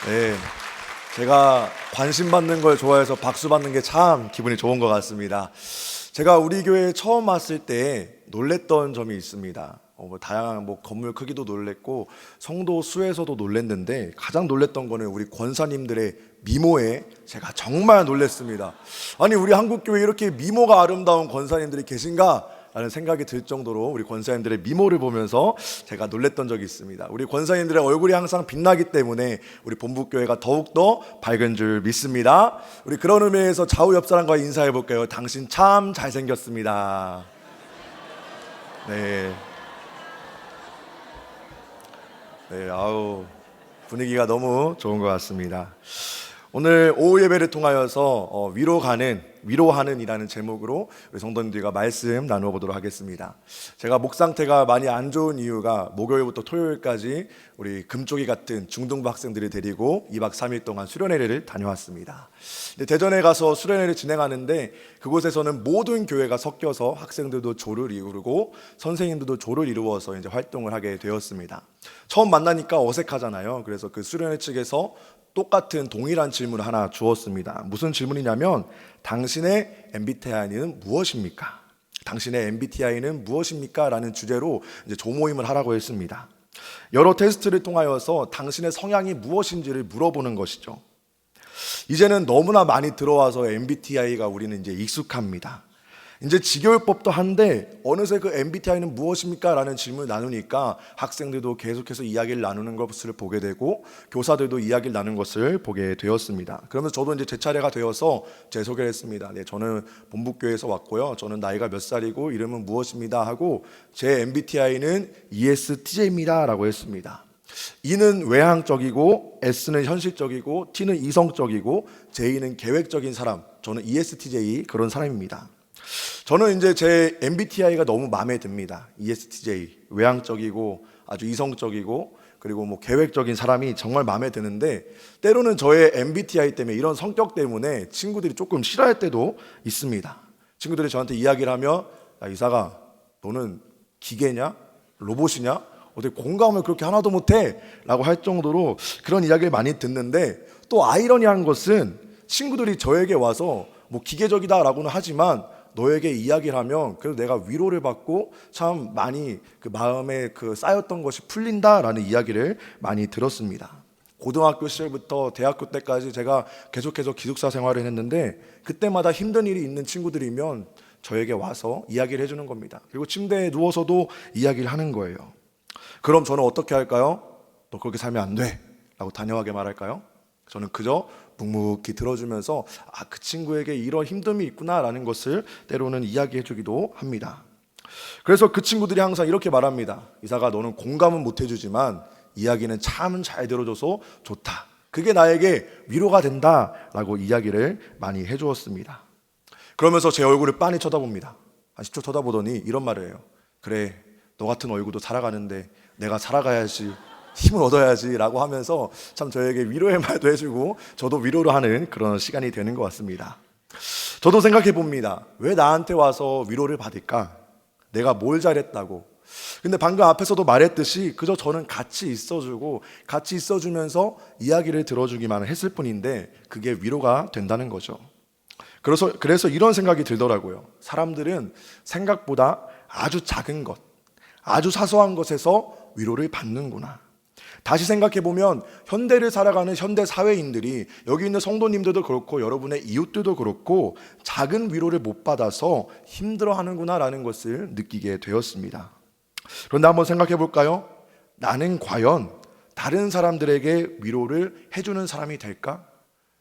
네, 제가 관심 받는 걸 좋아해서 박수 받는 게 참 기분이 좋은 것 같습니다. 제가 우리 교회에 처음 왔을 때 놀랬던 점이 있습니다. 다양한 건물 크기도 놀랬고 성도 수에서도 놀랬는데 가장 놀랬던 거는 우리 권사님들의 미모에 제가 정말 놀랬습니다. 아니, 우리 한국교회에 이렇게 미모가 아름다운 권사님들이 계신가? 라는 생각이 들 정도로 우리 권사님들의 미모를 보면서 제가 놀랬던 적이 있습니다. 우리 권사님들의 얼굴이 항상 빛나기 때문에 우리 본부교회가 더욱더 밝은 줄 믿습니다. 우리 그런 의미에서 좌우 옆 사람과 인사해 볼까요? 당신 참 잘생겼습니다. 네, 아우, 분위기가 너무 좋은 것 같습니다. 오늘 오후 예배를 통하여서 위로하는 이라는 제목으로 우리 성도님들과 말씀 나누어 보도록 하겠습니다. 제가 목 상태가 많이 안 좋은 이유가 목요일부터 토요일까지 우리 금쪽이 같은 중등부 학생들을 데리고 2박 3일 동안 수련회를 다녀왔습니다. 대전에 가서 수련회를 진행하는데 그곳에서는 모든 교회가 섞여서 학생들도 조를 이루고 선생님들도 조를 이루어서 이제 활동을 하게 되었습니다. 처음 만나니까 어색하잖아요. 그래서 그 수련회 측에서 똑같은 동일한 질문을 하나 주었습니다. 무슨 질문이냐면 당신의 MBTI는 무엇입니까? 당신의 MBTI는 무엇입니까? 라는 주제로 이제 조모임을 하라고 했습니다. 여러 테스트를 통하여서 당신의 성향이 무엇인지를 물어보는 것이죠. 이제는 너무나 많이 들어와서 MBTI가 우리는 이제 익숙합니다. 이제 지겨울 법도 한데 어느새 그 MBTI는 무엇입니까? 라는 질문을 나누니까 학생들도 계속해서 이야기를 나누는 것을 보게 되고 교사들도 이야기를 나누는 것을 보게 되었습니다. 그러면서 저도 이제 제 차례가 되어서 제 소개를 했습니다. 네, 저는 본부교회에서 왔고요. 저는 나이가 몇 살이고 이름은 무엇입니다 하고 제 MBTI는 ESTJ입니다 라고 했습니다. E는 외향적이고 S는 현실적이고 T는 이성적이고 J는 계획적인 사람, 저는 ESTJ 그런 사람입니다. 저는 이제 제 MBTI가 너무 마음에 듭니다. ESTJ, 외향적이고 아주 이성적이고 그리고 계획적인 사람이 정말 마음에 드는데 때로는 저의 MBTI 때문에 이런 성격 때문에 친구들이 조금 싫어할 때도 있습니다. 친구들이 저한테 이야기를 하면 야, 이사가 너는 기계냐? 로봇이냐? 어떻게 공감을 그렇게 하나도 못해? 라고 할 정도로 그런 이야기를 많이 듣는데 또 아이러니한 것은 친구들이 저에게 와서 기계적이다 라고는 하지만 너에게 이야기를 하면 그래도 내가 위로를 받고 참 많이 그 마음에 쌓였던 것이 풀린다라는 이야기를 많이 들었습니다. 고등학교 시절부터 대학교 때까지 제가 계속해서 기숙사 생활을 했는데 그때마다 힘든 일이 있는 친구들이면 저에게 와서 이야기를 해주는 겁니다. 그리고 침대에 누워서도 이야기를 하는 거예요. 그럼 저는 어떻게 할까요? 너 그렇게 살면 안 돼 라고 단호하게 말할까요? 저는 그저 묵묵히 들어주면서 그 친구에게 이런 힘듦이 있구나라는 것을 때로는 이야기해주기도 합니다. 그래서 그 친구들이 항상 이렇게 말합니다. 이사가 너는 공감은 못해주지만 이야기는 참 잘 들어줘서 좋다. 그게 나에게 위로가 된다라고 이야기를 많이 해주었습니다. 그러면서 제 얼굴을 빤히 쳐다봅니다. 한 10초 쳐다보더니 이런 말을 해요. 그래, 너 같은 얼굴도 살아가는데 내가 살아가야지, 힘을 얻어야지 라고 하면서 참 저에게 위로의 말도 해주고 저도 위로를 하는 그런 시간이 되는 것 같습니다. 저도 생각해 봅니다. 왜 나한테 와서 위로를 받을까? 내가 뭘 잘했다고? 근데 방금 앞에서도 말했듯이 그저 저는 같이 있어주고 같이 있어주면서 이야기를 들어주기만 했을 뿐인데 그게 위로가 된다는 거죠. 그래서 이런 생각이 들더라고요. 사람들은 생각보다 아주 작은 것, 아주 사소한 것에서 위로를 받는구나. 다시 생각해보면 현대를 살아가는 현대 사회인들이 여기 있는 성도님들도 그렇고 여러분의 이웃들도 그렇고 작은 위로를 못 받아서 힘들어하는구나 라는 것을 느끼게 되었습니다. 그런데 한번 생각해볼까요? 나는 과연 다른 사람들에게 위로를 해주는 사람이 될까?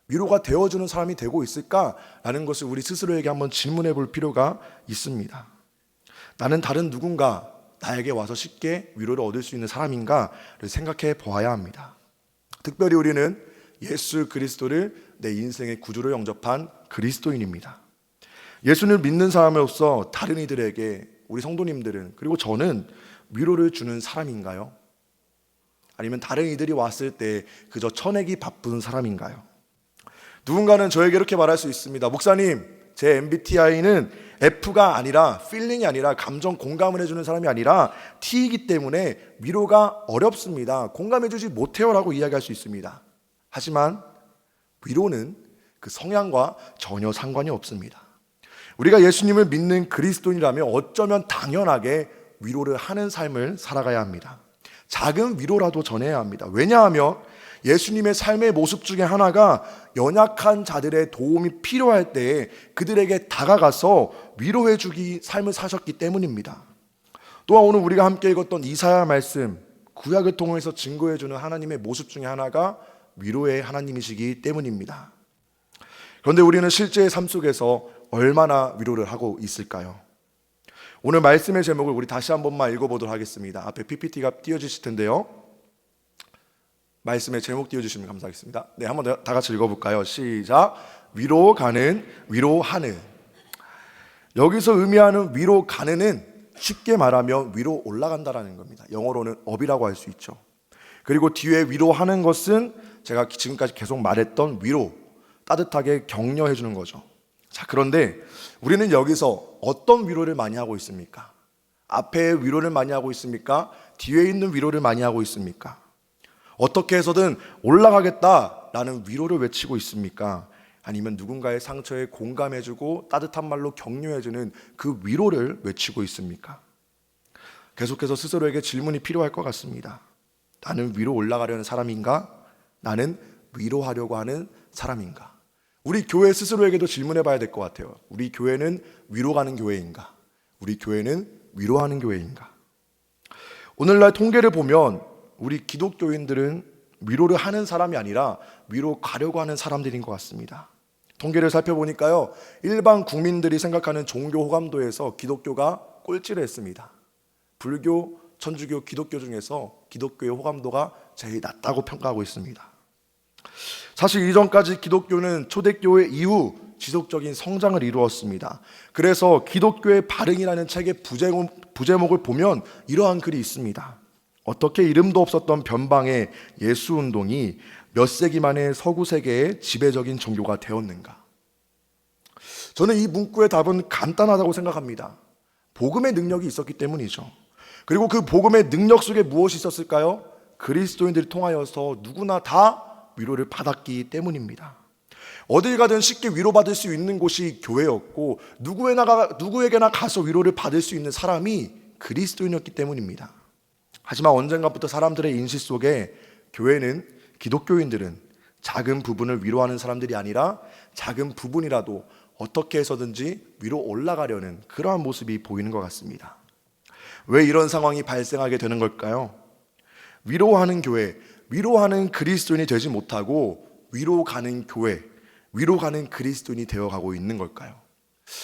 위로가 되어주는 사람이 되고 있을까? 라는 것을 우리 스스로에게 한번 질문해 볼 필요가 있습니다. 나는 다른 누군가 나에게 와서 쉽게 위로를 얻을 수 있는 사람인가를 생각해 보아야 합니다. 특별히 우리는 예수 그리스도를 내 인생의 구주로 영접한 그리스도인입니다. 예수를 믿는 사람으로서 다른 이들에게 우리 성도님들은 그리고 저는 위로를 주는 사람인가요? 아니면 다른 이들이 왔을 때 그저 쳐내기 바쁜 사람인가요? 누군가는 저에게 이렇게 말할 수 있습니다. 목사님, 제 MBTI는 F가 아니라 필링이 아니라 감정 공감을 해주는 사람이 아니라 T이기 때문에 위로가 어렵습니다. 공감해주지 못해요 라고 이야기할 수 있습니다. 하지만 위로는 그 성향과 전혀 상관이 없습니다. 우리가 예수님을 믿는 그리스도인이라면 어쩌면 당연하게 위로를 하는 삶을 살아가야 합니다. 작은 위로라도 전해야 합니다. 왜냐하면 예수님의 삶의 모습 중에 하나가 연약한 자들의 도움이 필요할 때에 그들에게 다가가서 위로해주기 삶을 사셨기 때문입니다. 또한 오늘 우리가 함께 읽었던 이사야 말씀, 구약을 통해서 증거해주는 하나님의 모습 중에 하나가 위로의 하나님이시기 때문입니다. 그런데 우리는 실제의 삶 속에서 얼마나 위로를 하고 있을까요? 오늘 말씀의 제목을 우리 다시 한 번만 읽어보도록 하겠습니다. 앞에 PPT가 띄워주실 텐데요. 말씀의 제목 띄워주시면 감사하겠습니다. 네, 한번 다 같이 읽어볼까요? 시작. 위로 가는, 위로하는. 여기서 의미하는 위로 가는은 쉽게 말하면 위로 올라간다라는 겁니다. 영어로는 up이라고 할 수 있죠. 그리고 뒤에 위로하는 것은 제가 지금까지 계속 말했던 위로, 따뜻하게 격려해 주는 거죠. 자, 그런데 우리는 여기서 어떤 위로를 많이 하고 있습니까? 앞에 위로를 많이 하고 있습니까? 뒤에 있는 위로를 많이 하고 있습니까? 어떻게 해서든 올라가겠다라는 위로를 외치고 있습니까? 아니면 누군가의 상처에 공감해주고 따뜻한 말로 격려해주는 그 위로를 외치고 있습니까? 계속해서 스스로에게 질문이 필요할 것 같습니다. 나는 위로 올라가려는 사람인가? 나는 위로하려고 하는 사람인가? 우리 교회 스스로에게도 질문해 봐야 될 것 같아요. 우리 교회는 위로 가는 교회인가? 우리 교회는 위로하는 교회인가? 오늘날 통계를 보면 우리 기독교인들은 위로를 하는 사람이 아니라 위로 가려고 하는 사람들인 것 같습니다. 통계를 살펴보니까요, 일반 국민들이 생각하는 종교 호감도에서 기독교가 꼴찌를 했습니다. 불교, 천주교, 기독교 중에서 기독교의 호감도가 제일 낮다고 평가하고 있습니다. 사실 이전까지 기독교는 초대교회 이후 지속적인 성장을 이루었습니다. 그래서 기독교의 발흥이라는 책의 부제목을 보면 이러한 글이 있습니다. 어떻게 이름도 없었던 변방의 예수운동이 몇 세기 만에 서구 세계의 지배적인 종교가 되었는가? 저는 이 문구의 답은 간단하다고 생각합니다. 복음의 능력이 있었기 때문이죠. 그리고 그 복음의 능력 속에 무엇이 있었을까요? 그리스도인들을 통하여서 누구나 다 위로를 받았기 때문입니다. 어딜 가든 쉽게 위로받을 수 있는 곳이 교회였고 누구에게나 가서 위로를 받을 수 있는 사람이 그리스도인이었기 때문입니다. 하지만 언젠가부터 사람들의 인식 속에 교회는, 기독교인들은 작은 부분을 위로하는 사람들이 아니라 작은 부분이라도 어떻게 해서든지 위로 올라가려는 그러한 모습이 보이는 것 같습니다. 왜 이런 상황이 발생하게 되는 걸까요? 위로하는 교회, 위로하는 그리스도인이 되지 못하고 위로 가는 교회, 위로 가는 그리스도인이 되어가고 있는 걸까요?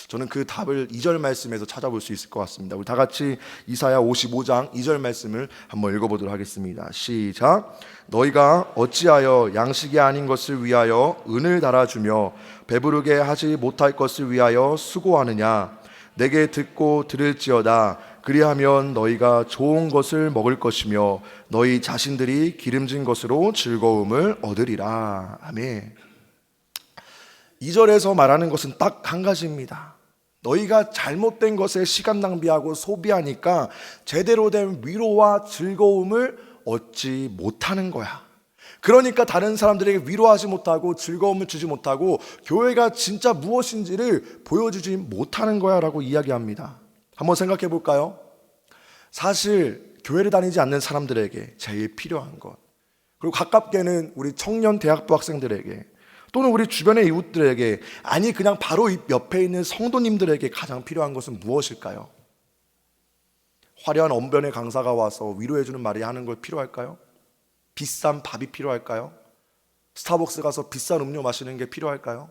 저는 그 답을 2절 말씀에서 찾아볼 수 있을 것 같습니다. 우리 다 같이 이사야 55장 2절 말씀을 한번 읽어보도록 하겠습니다. 시작. 너희가 어찌하여 양식이 아닌 것을 위하여 은을 달아주며 배부르게 하지 못할 것을 위하여 수고하느냐? 내게 듣고 들을지어다. 그리하면 너희가 좋은 것을 먹을 것이며 너희 자신들이 기름진 것으로 즐거움을 얻으리라. 아멘. 2절에서 말하는 것은 딱 한 가지입니다. 너희가 잘못된 것에 시간 낭비하고 소비하니까 제대로 된 위로와 즐거움을 얻지 못하는 거야. 그러니까 다른 사람들에게 위로하지 못하고 즐거움을 주지 못하고 교회가 진짜 무엇인지를 보여주지 못하는 거야 라고 이야기합니다. 한번 생각해 볼까요? 사실 교회를 다니지 않는 사람들에게 제일 필요한 것, 그리고 가깝게는 우리 청년 대학부 학생들에게 또는 우리 주변의 이웃들에게, 아니 그냥 바로 옆에 있는 성도님들에게 가장 필요한 것은 무엇일까요? 화려한 언변의 강사가 와서 위로해주는 말이 하는 걸 필요할까요? 비싼 밥이 필요할까요? 스타벅스 가서 비싼 음료 마시는 게 필요할까요?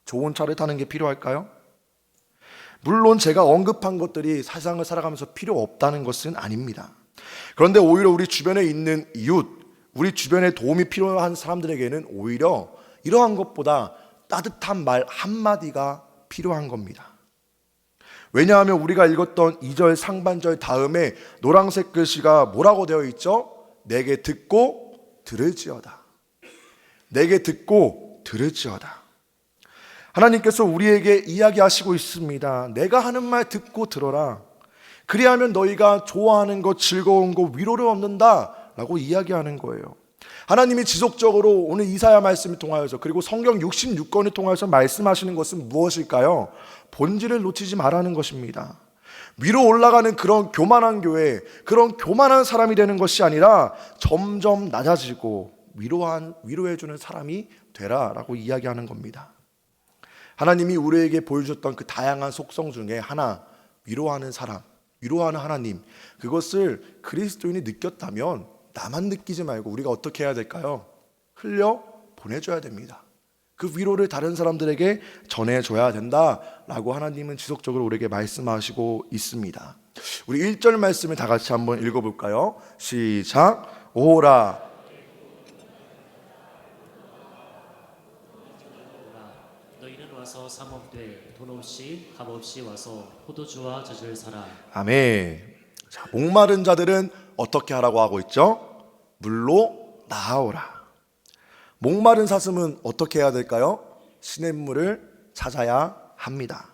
좋은 차를 타는 게 필요할까요? 물론 제가 언급한 것들이 세상을 살아가면서 필요 없다는 것은 아닙니다. 그런데 오히려 우리 주변에 있는 이웃, 우리 주변에 도움이 필요한 사람들에게는 오히려 이러한 것보다 따뜻한 말 한마디가 필요한 겁니다. 왜냐하면 우리가 읽었던 2절 상반절 다음에 노란색 글씨가 뭐라고 되어 있죠? 내게 듣고 들을지어다. 내게 듣고 들을지어다. 하나님께서 우리에게 이야기하시고 있습니다. 내가 하는 말 듣고 들어라. 그리하면 너희가 좋아하는 것, 즐거운 것, 위로를 얻는다 라고 이야기하는 거예요. 하나님이 지속적으로 오늘 이사야 말씀을 통하여서 그리고 성경 66권을 통하여서 말씀하시는 것은 무엇일까요? 본질을 놓치지 말라는 것입니다. 위로 올라가는 그런 교만한 교회, 그런 교만한 사람이 되는 것이 아니라 점점 낮아지고 위로해주는 사람이 되라라고 이야기하는 겁니다. 하나님이 우리에게 보여주셨던 그 다양한 속성 중에 하나, 위로하는 사람, 위로하는 하나님, 그것을 그리스도인이 느꼈다면 나만 느끼지 말고 우리가 어떻게 해야 될까요? 흘려 보내줘야 됩니다. 그 위로를 다른 사람들에게 전해줘야 된다라고 하나님은 지속적으로 우리에게 말씀하시고 있습니다. 우리 1절 말씀을 다 같이 한번 읽어볼까요? 시작. 오라. 너희는 와서 삶 없되 돈 없이 값 없이 와서 포도주와 젖을 사라. 아멘. 자, 목마른 자들은 어떻게 하라고 하고 있죠? 물로 나아오라. 목마른 사슴은 어떻게 해야 될까요? 시냇물을 찾아야 합니다.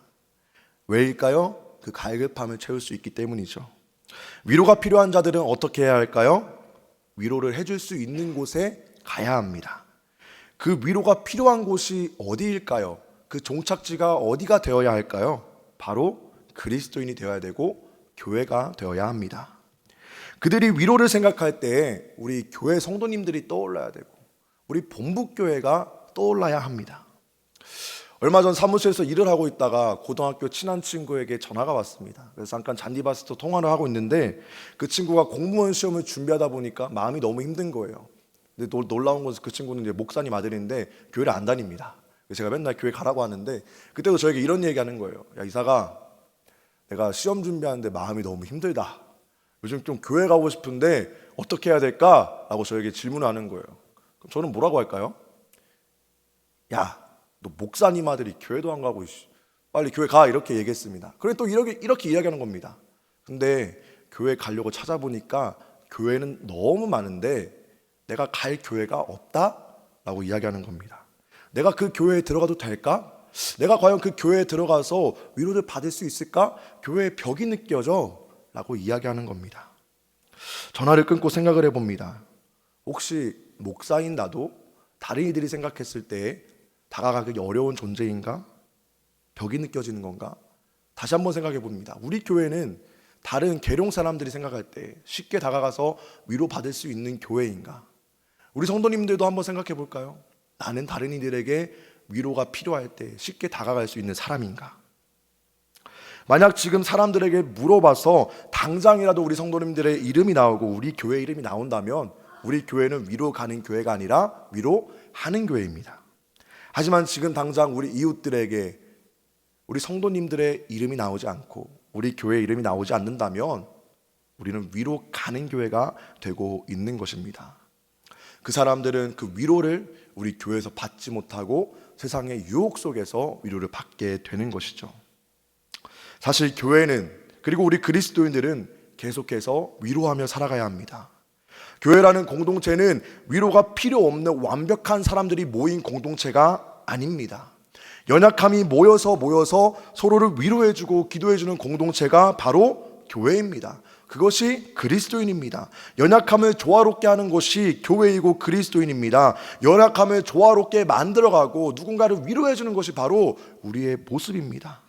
왜일까요? 그 갈급함을 채울 수 있기 때문이죠. 위로가 필요한 자들은 어떻게 해야 할까요? 위로를 해줄 수 있는 곳에 가야 합니다. 그 위로가 필요한 곳이 어디일까요? 그 종착지가 어디가 되어야 할까요? 바로 그리스도인이 되어야 되고 교회가 되어야 합니다. 그들이 위로를 생각할 때 우리 교회 성도님들이 떠올라야 되고 우리 본부교회가 떠올라야 합니다. 얼마 전 사무실에서 일을 하고 있다가 고등학교 친한 친구에게 전화가 왔습니다. 그래서 잠깐 잔디밭에서 통화를 하고 있는데 그 친구가 공무원 시험을 준비하다 보니까 마음이 너무 힘든 거예요. 근데 놀라운 것은 그 친구는 이제 목사님 아들인데 교회를 안 다닙니다. 그래서 제가 맨날 교회 가라고 하는데 그때도 저에게 이런 얘기하는 거예요. 야, 이사가, 내가 시험 준비하는데 마음이 너무 힘들다. 요즘 좀 교회 가고 싶은데 어떻게 해야 될까? 라고 저에게 질문을 하는 거예요. 그럼 저는 뭐라고 할까요? 야, 너 목사님 아들이 교회도 안 가고 빨리 교회 가, 이렇게 얘기했습니다. 그래 또 이렇게 이야기하는 겁니다. 근데 교회 가려고 찾아보니까 교회는 너무 많은데 내가 갈 교회가 없다라고 이야기하는 겁니다. 내가 그 교회에 들어가도 될까? 내가 과연 그 교회에 들어가서 위로를 받을 수 있을까? 교회의 벽이 느껴져 라고 이야기하는 겁니다. 전화를 끊고 생각을 해봅니다. 혹시 목사인 나도 다른 이들이 생각했을 때 다가가기 어려운 존재인가? 벽이 느껴지는 건가? 다시 한번 생각해 봅니다. 우리 교회는 다른 계룡 사람들이 생각할 때 쉽게 다가가서 위로받을 수 있는 교회인가? 우리 성도님들도 한번 생각해 볼까요? 나는 다른 이들에게 위로가 필요할 때 쉽게 다가갈 수 있는 사람인가? 만약 지금 사람들에게 물어봐서 당장이라도 우리 성도님들의 이름이 나오고 우리 교회 이름이 나온다면 우리 교회는 위로 가는 교회가 아니라 위로하는 교회입니다. 하지만 지금 당장 우리 이웃들에게 우리 성도님들의 이름이 나오지 않고 우리 교회 이름이 나오지 않는다면 우리는 위로 가는 교회가 되고 있는 것입니다. 그 사람들은 그 위로를 우리 교회에서 받지 못하고 세상의 유혹 속에서 위로를 받게 되는 것이죠. 사실 교회는, 그리고 우리 그리스도인들은 계속해서 위로하며 살아가야 합니다. 교회라는 공동체는 위로가 필요 없는 완벽한 사람들이 모인 공동체가 아닙니다. 연약함이 모여서 서로를 위로해주고 기도해주는 공동체가 바로 교회입니다. 그것이 그리스도인입니다. 연약함을 조화롭게 하는 것이 교회이고 그리스도인입니다. 연약함을 조화롭게 만들어가고 누군가를 위로해주는 것이 바로 우리의 모습입니다.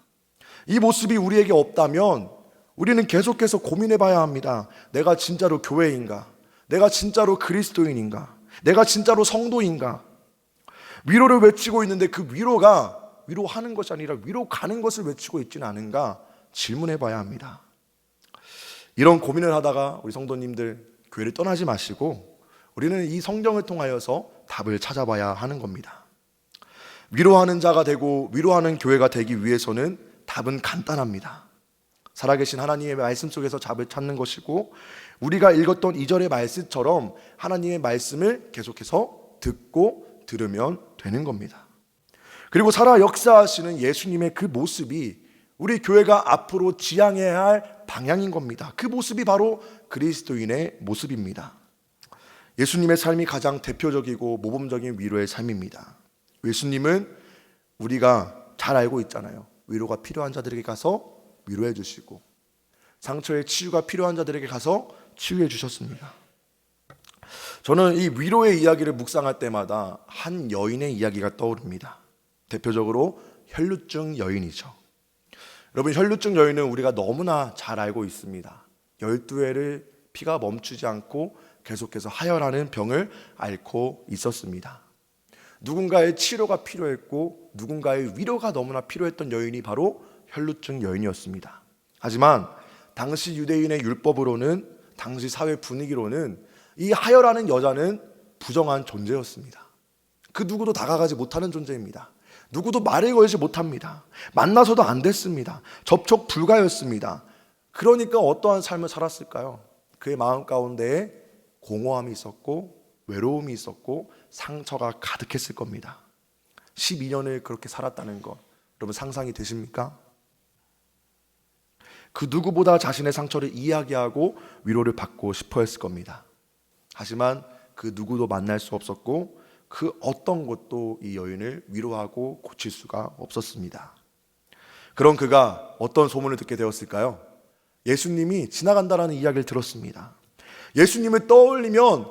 이 모습이 우리에게 없다면 우리는 계속해서 고민해봐야 합니다. 내가 진짜로 교회인가? 내가 진짜로 그리스도인인가? 내가 진짜로 성도인가? 위로를 외치고 있는데 그 위로가 위로하는 것이 아니라 위로 가는 것을 외치고 있지는 않은가 질문해봐야 합니다. 이런 고민을 하다가 우리 성도님들 교회를 떠나지 마시고 우리는 이 성경을 통하여서 답을 찾아봐야 하는 겁니다. 위로하는 자가 되고 위로하는 교회가 되기 위해서는 답은 간단합니다. 살아계신 하나님의 말씀 속에서 답을 찾는 것이고 우리가 읽었던 2절의 말씀처럼 하나님의 말씀을 계속해서 듣고 들으면 되는 겁니다. 그리고 살아 역사하시는 예수님의 그 모습이 우리 교회가 앞으로 지향해야 할 방향인 겁니다. 그 모습이 바로 그리스도인의 모습입니다. 예수님의 삶이 가장 대표적이고 모범적인 위로의 삶입니다. 예수님은 우리가 잘 알고 있잖아요. 위로가 필요한 자들에게 가서 위로해 주시고 상처의 치유가 필요한 자들에게 가서 치유해 주셨습니다. 저는 이 위로의 이야기를 묵상할 때마다 한 여인의 이야기가 떠오릅니다. 대표적으로 혈루증 여인이죠. 여러분, 혈루증 여인은 우리가 너무나 잘 알고 있습니다. 12회를 피가 멈추지 않고 계속해서 하혈하는 병을 앓고 있었습니다. 누군가의 치료가 필요했고 누군가의 위로가 너무나 필요했던 여인이 바로 혈루증 여인이었습니다. 하지만 당시 유대인의 율법으로는, 당시 사회 분위기로는 이 하혈하는 여자는 부정한 존재였습니다. 그 누구도 다가가지 못하는 존재입니다. 누구도 말을 걸지 못합니다. 만나서도 안 됐습니다. 접촉 불가였습니다. 그러니까 어떠한 삶을 살았을까요? 그의 마음 가운데에 공허함이 있었고 외로움이 있었고 상처가 가득했을 겁니다. 12년을 그렇게 살았다는 것, 여러분 상상이 되십니까? 그 누구보다 자신의 상처를 이야기하고 위로를 받고 싶어 했을 겁니다. 하지만 그 누구도 만날 수 없었고 그 어떤 것도 이 여인을 위로하고 고칠 수가 없었습니다. 그런 그가 어떤 소문을 듣게 되었을까요? 예수님이 지나간다라는 이야기를 들었습니다. 예수님을 떠올리면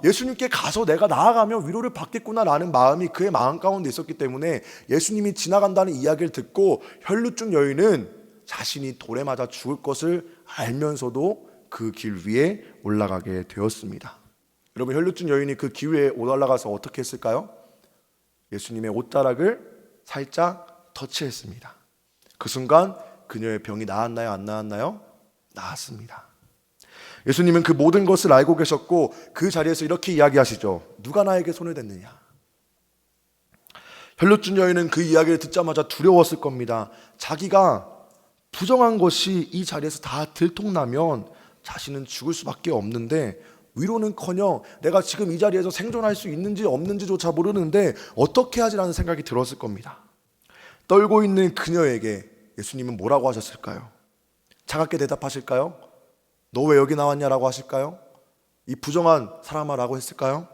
예수님께 가서 내가 나아가면 위로를 받겠구나라는 마음이 그의 마음 가운데 있었기 때문에 예수님이 지나간다는 이야기를 듣고 혈루증 여인은 자신이 돌에 맞아 죽을 것을 알면서도 그 길 위에 올라가게 되었습니다. 여러분, 혈루증 여인이 그 길 위에 올라가서 어떻게 했을까요? 예수님의 옷자락을 살짝 터치했습니다. 그 순간 그녀의 병이 나았나요? 안 나았나요? 나았습니다. 예수님은 그 모든 것을 알고 계셨고 그 자리에서 이렇게 이야기하시죠. 누가 나에게 손을 댔느냐? 혈루증 여인은 그 이야기를 듣자마자 두려웠을 겁니다. 자기가 부정한 것이 이 자리에서 다 들통나면 자신은 죽을 수밖에 없는데 위로는커녕 내가 지금 이 자리에서 생존할 수 있는지 없는지조차 모르는데 어떻게 하지라는 생각이 들었을 겁니다. 떨고 있는 그녀에게 예수님은 뭐라고 하셨을까요? 차갑게 대답하실까요? 너 왜 여기 나왔냐라고 하실까요? 이 부정한 사람아 라고 했을까요?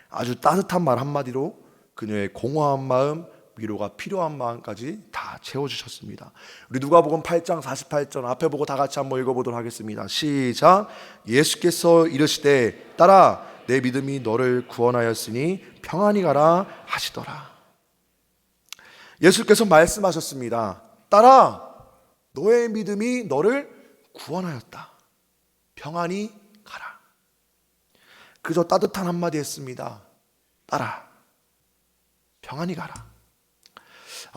아주 따뜻한 말 한마디로 그녀의 공허한 마음, 위로가 필요한 마음까지 다 채워주셨습니다. 우리 누가복음 8장 48절 앞에 보고 다 같이 한번 읽어보도록 하겠습니다. 시작. 예수께서 이르시되 딸아 내 믿음이 너를 구원하였으니 평안히 가라 하시더라. 예수께서 말씀하셨습니다. 딸아 너의 믿음이 너를 구원하였다. 평안히 가라. 그저 따뜻한 한마디 했습니다. 딸아 평안히 가라.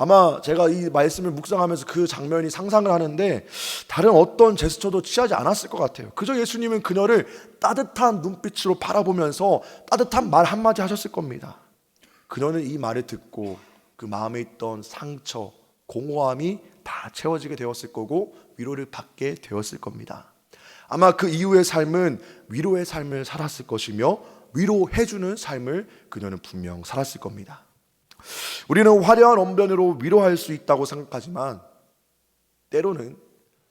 아마 제가 이 말씀을 묵상하면서 그 장면이 상상을 하는데 다른 어떤 제스처도 취하지 않았을 것 같아요. 그저 예수님은 그녀를 따뜻한 눈빛으로 바라보면서 따뜻한 말 한마디 하셨을 겁니다. 그녀는 이 말을 듣고 그 마음에 있던 상처, 공허함이 다 채워지게 되었을 거고 위로를 받게 되었을 겁니다. 아마 그 이후의 삶은 위로의 삶을 살았을 것이며 위로해주는 삶을 그녀는 분명 살았을 겁니다. 우리는 화려한 언변으로 위로할 수 있다고 생각하지만 때로는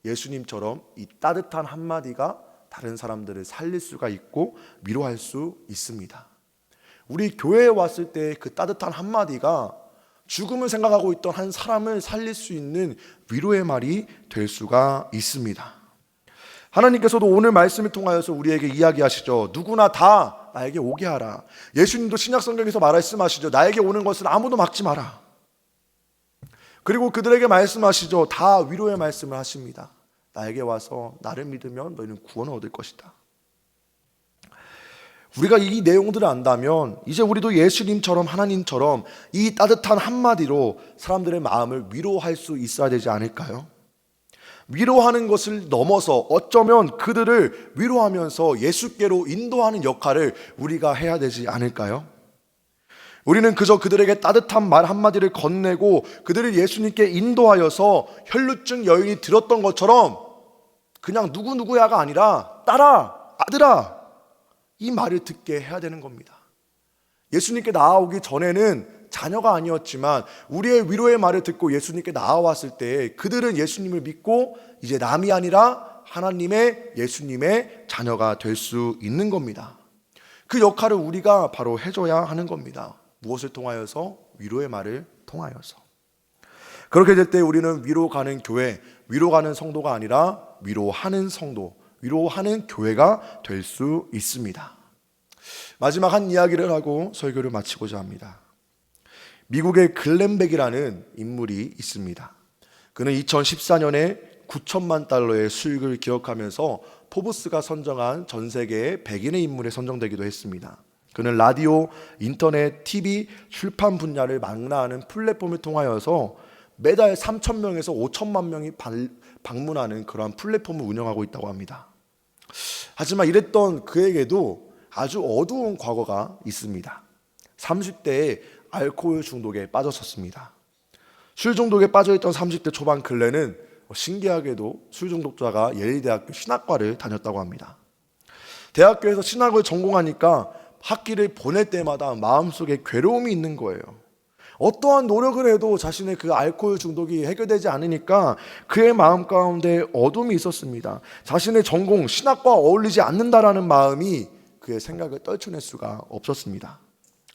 예수님처럼 이 따뜻한 한마디가 다른 사람들을 살릴 수가 있고 위로할 수 있습니다. 우리 교회에 왔을 때 그 따뜻한 한마디가 죽음을 생각하고 있던 한 사람을 살릴 수 있는 위로의 말이 될 수가 있습니다. 하나님께서도 오늘 말씀을 통하여서 우리에게 이야기하시죠. 누구나 다 나에게 오게 하라. 예수님도 신약 성경에서 말씀하시죠. 나에게 오는 것은 아무도 막지 마라. 그리고 그들에게 말씀하시죠. 다 위로의 말씀을 하십니다. 나에게 와서 나를 믿으면 너희는 구원을 얻을 것이다. 우리가 이 내용들을 안다면 이제 우리도 예수님처럼 하나님처럼 이 따뜻한 한마디로 사람들의 마음을 위로할 수 있어야 되지 않을까요? 위로하는 것을 넘어서 어쩌면 그들을 위로하면서 예수께로 인도하는 역할을 우리가 해야 되지 않을까요? 우리는 그저 그들에게 따뜻한 말 한마디를 건네고 그들을 예수님께 인도하여서 혈루증 여인이 들었던 것처럼 그냥 누구누구야가 아니라 딸아, 아들아 이 말을 듣게 해야 되는 겁니다. 예수님께 나아오기 전에는 자녀가 아니었지만 우리의 위로의 말을 듣고 예수님께 나아왔을 때 그들은 예수님을 믿고 이제 남이 아니라 하나님의 예수님의 자녀가 될 수 있는 겁니다. 그 역할을 우리가 바로 해줘야 하는 겁니다. 무엇을 통하여서? 위로의 말을 통하여서. 그렇게 될 때 우리는 위로 가는 교회, 위로 가는 성도가 아니라 위로하는 성도, 위로하는 교회가 될 수 있습니다. 마지막 한 이야기를 하고 설교를 마치고자 합니다. 미국의 글렌백이라는 인물이 있습니다. 그는 2014년에 9천만 달러의 수익을 기록하면서 포브스가 선정한 전 세계의 100인의 인물에 선정되기도 했습니다. 그는 라디오, 인터넷, TV, 출판 분야를 망라하는 플랫폼을 통하여서 매달 3,000명에서 5천만 명이 방문하는 그러한 플랫폼을 운영하고 있다고 합니다. 하지만 이랬던 그에게도 아주 어두운 과거가 있습니다. 30대에 알코올 중독에 빠졌었습니다. 술 중독에 빠져있던 30대 초반 글렌은 신기하게도 술 중독자가 예일대학교 신학과를 다녔다고 합니다. 대학교에서 신학을 전공하니까 학기를 보낼 때마다 마음속에 괴로움이 있는 거예요. 어떠한 노력을 해도 자신의 그 알코올 중독이 해결되지 않으니까 그의 마음 가운데 어둠이 있었습니다. 자신의 전공 신학과 어울리지 않는다라는 마음이 그의 생각을 떨쳐낼 수가 없었습니다.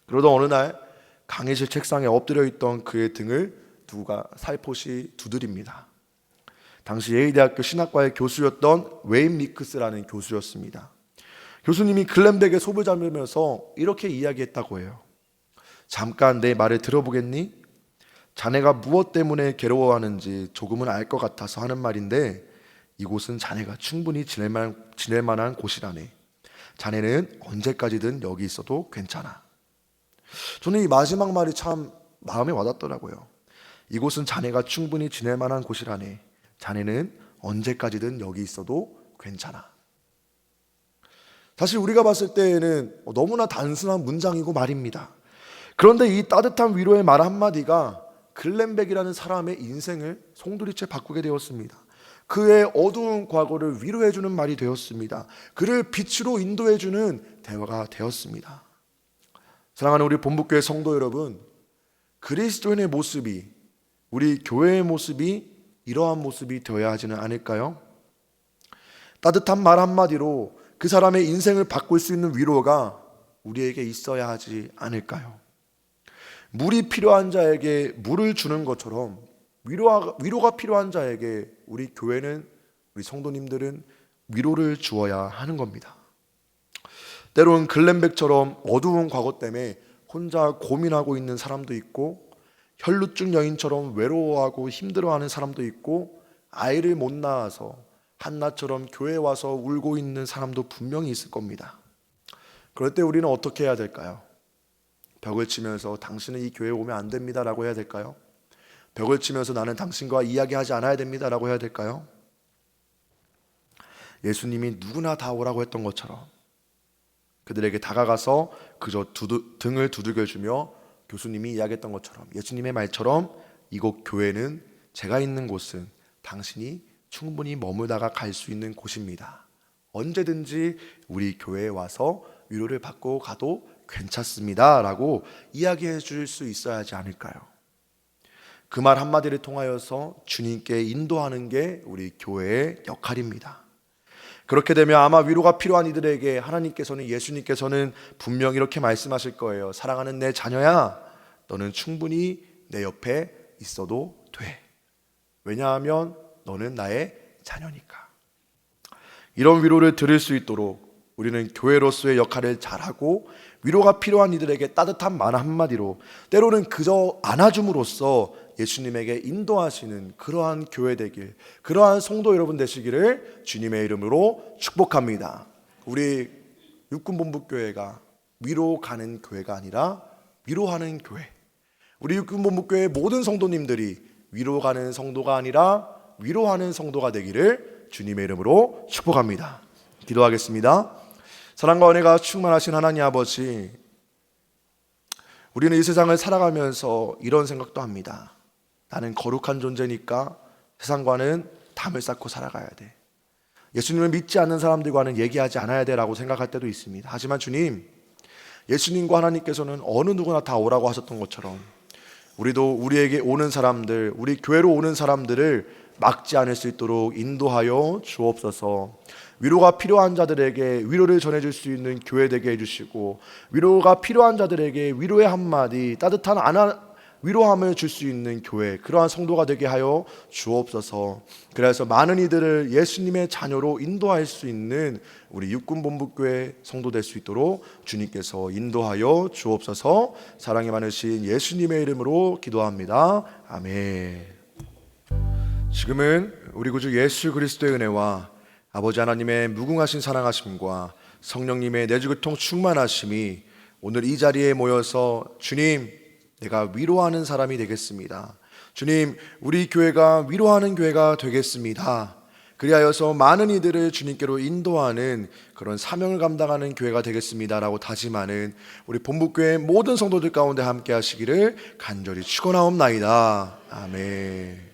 그러던 어느 날 강의실 책상에 엎드려 있던 그의 등을 누가 살포시 두드립니다. 당시 예일대학교 신학과의 교수였던 웨인 미크스라는 교수였습니다. 교수님이 글렌백의 속을 잡으면서 이렇게 이야기했다고 해요. 잠깐 내 말을 들어보겠니? 자네가 무엇 때문에 괴로워하는지 조금은 알 것 같아서 하는 말인데 이곳은 자네가 충분히 지낼 만한 곳이라네. 자네는 언제까지든 여기 있어도 괜찮아. 저는 이 마지막 말이 참 마음에 와닿더라고요. 이곳은 자네가 충분히 지낼 만한 곳이라네. 자네는 언제까지든 여기 있어도 괜찮아. 사실 우리가 봤을 때에는 너무나 단순한 문장이고 말입니다. 그런데 이 따뜻한 위로의 말 한마디가 글렌백이라는 사람의 인생을 송두리째 바꾸게 되었습니다. 그의 어두운 과거를 위로해주는 말이 되었습니다. 그를 빛으로 인도해주는 대화가 되었습니다. 사랑하는 우리 본부교회 성도 여러분, 그리스도인의 모습이, 우리 교회의 모습이 이러한 모습이 되어야 하지는 않을까요? 따뜻한 말 한마디로 그 사람의 인생을 바꿀 수 있는 위로가 우리에게 있어야 하지 않을까요? 물이 필요한 자에게 물을 주는 것처럼 위로가 필요한 자에게 우리 교회는, 우리 성도님들은 위로를 주어야 하는 겁니다. 때로는 글렌백처럼 어두운 과거 때문에 혼자 고민하고 있는 사람도 있고, 혈루증 여인처럼 외로워하고 힘들어하는 사람도 있고, 아이를 못 낳아서 한나처럼 교회에 와서 울고 있는 사람도 분명히 있을 겁니다. 그럴 때 우리는 어떻게 해야 될까요? 벽을 치면서 당신은 이 교회에 오면 안 됩니다라고 해야 될까요? 벽을 치면서 나는 당신과 이야기하지 않아야 됩니다라고 해야 될까요? 예수님이 누구나 다 오라고 했던 것처럼 그들에게 다가가서 그저 등을 두들겨주며 교수님이 이야기했던 것처럼, 예수님의 말처럼 이곳 교회는, 제가 있는 곳은 당신이 충분히 머물다가 갈 수 있는 곳입니다. 언제든지 우리 교회에 와서 위로를 받고 가도 괜찮습니다 라고 이야기해 줄 수 있어야 하지 않을까요? 그 말 한마디를 통하여서 주님께 인도하는 게 우리 교회의 역할입니다. 그렇게 되면 아마 위로가 필요한 이들에게 하나님께서는, 예수님께서는 분명 이렇게 말씀하실 거예요. 사랑하는 내 자녀야, 너는 충분히 내 옆에 있어도 돼. 왜냐하면 너는 나의 자녀니까. 이런 위로를 들을 수 있도록 우리는 교회로서의 역할을 잘하고, 위로가 필요한 이들에게 따뜻한 말 한마디로, 때로는 그저 안아줌으로써 예수님에게 인도하시는 그러한 교회 되길, 그러한 성도 여러분 되시기를 주님의 이름으로 축복합니다. 우리 육군본부교회가 위로 가는 교회가 아니라 위로하는 교회, 우리 육군본부교회 모든 성도님들이 위로 가는 성도가 아니라 위로하는 성도가 되기를 주님의 이름으로 축복합니다. 기도하겠습니다. 사랑과 은혜가 충만하신 하나님 아버지, 우리는 이 세상을 살아가면서 이런 생각도 합니다. 나는 거룩한 존재니까 세상과는 담을 쌓고 살아가야 돼. 예수님을 믿지 않는 사람들과는 얘기하지 않아야 돼라고 생각할 때도 있습니다. 하지만 주님, 예수님과 하나님께서는 어느 누구나 다 오라고 하셨던 것처럼 우리도 우리에게 오는 사람들, 우리 교회로 오는 사람들을 막지 않을 수 있도록 인도하여 주옵소서. 위로가 필요한 자들에게 위로를 전해줄 수 있는 교회 되게 해주시고, 위로가 필요한 자들에게 위로의 한마디, 따뜻한 위로함을 줄 수 있는 교회, 그러한 성도가 되게 하여 주옵소서. 그래서 많은 이들을 예수님의 자녀로 인도할 수 있는 우리 육군본부교회 성도 될 수 있도록 주님께서 인도하여 주옵소서. 사랑이 많으신 예수님의 이름으로 기도합니다. 아멘. 지금은 우리 구주 예수 그리스도의 은혜와 아버지 하나님의 무궁하신 사랑하심과 성령님의 내주교통 충만하심이 오늘 이 자리에 모여서 주님, 내가 위로하는 사람이 되겠습니다. 주님, 우리 교회가 위로하는 교회가 되겠습니다. 그리하여서 많은 이들을 주님께로 인도하는 그런 사명을 감당하는 교회가 되겠습니다라고 다짐하는 우리 본부교회 모든 성도들 가운데 함께 하시기를 간절히 축원하옵나이다. 아멘.